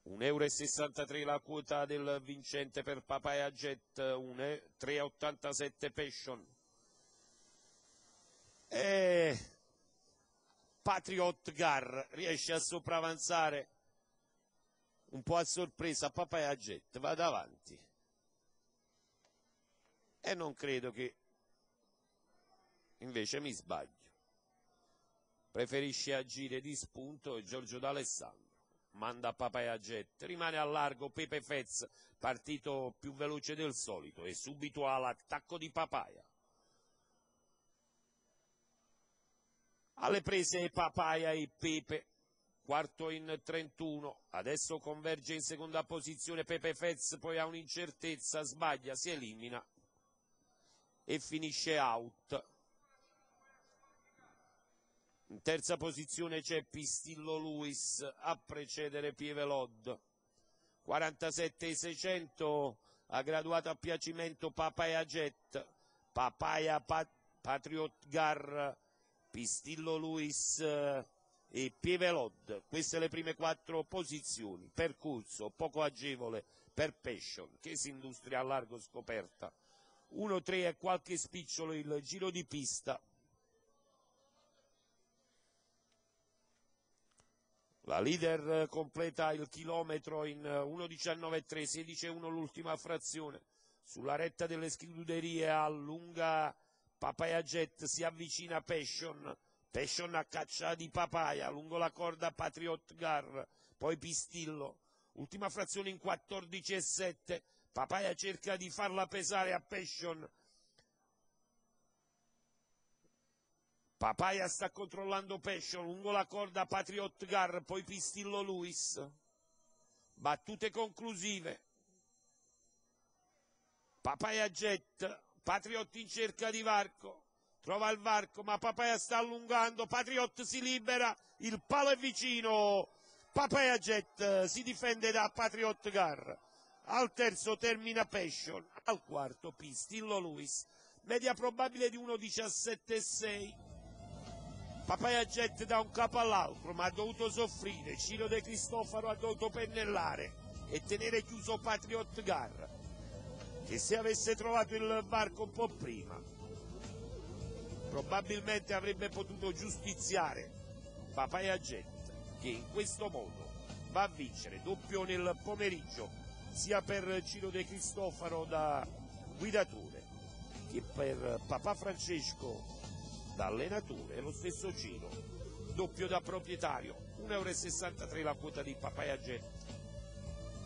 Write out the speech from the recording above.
€1,63 la quota del vincente per Papaya Jet, 3,87 Passion. E Patriot Gar riesce a sopravanzare un po' a sorpresa. Papaya Jet va davanti e non credo che, invece mi sbaglio, preferisce agire di spunto e Giorgio D'Alessandro manda Papaya Jet, rimane a largo Pepe Fez, partito più veloce del solito e subito all'attacco di Papaya. Alle prese Papaya e Pepe, quarto in 31, adesso converge in seconda posizione Pepe Fez, poi ha un'incertezza, sbaglia, si elimina e finisce out. In terza posizione c'è Pistillo Luis a precedere Pievelod. 47,600 ha graduato a piacimento Papaya Jet, Papaya Patriot Gar, Pistillo Luis e Pievelod. Queste le prime 4 posizioni. Percorso poco agevole per Passion che si industria a largo scoperta. 1-3 e qualche spicciolo il giro di pista. La leader completa il chilometro in 1:19,3, 16,1 l'ultima frazione. Sulla retta delle scuderie allunga Papaya Jet, si avvicina Passion. Passion a caccia di Papaya, lungo la corda Patriot Gar, poi Pistillo. Ultima frazione in 14,7. Papaya cerca di farla pesare a Passion. Papaya sta controllando Passion, lungo la corda Patriot Gar, poi Pistillo Luis. Battute conclusive. Papaya Jet, Patriot in cerca di varco, trova il varco ma Papaya sta allungando, Patriot si libera, il palo è vicino, Papaya Jet si difende da Patriot Gar. Al terzo termina Passion, al quarto Pistillo Luis, media probabile di 1:17,6. Papaya Jet da un capo all'altro, ma ha dovuto soffrire. Ciro De Cristofaro ha dovuto pennellare e tenere chiuso Patriot Gar, che se avesse trovato il varco un po' prima probabilmente avrebbe potuto giustiziare Papaya Jet, che in questo modo va a vincere doppio nel pomeriggio sia per Ciro De Cristofaro da guidatore che per Papà Francesco da allenatore, e lo stesso Ciro doppio da proprietario. €1,63 la quota di Papaya Jet.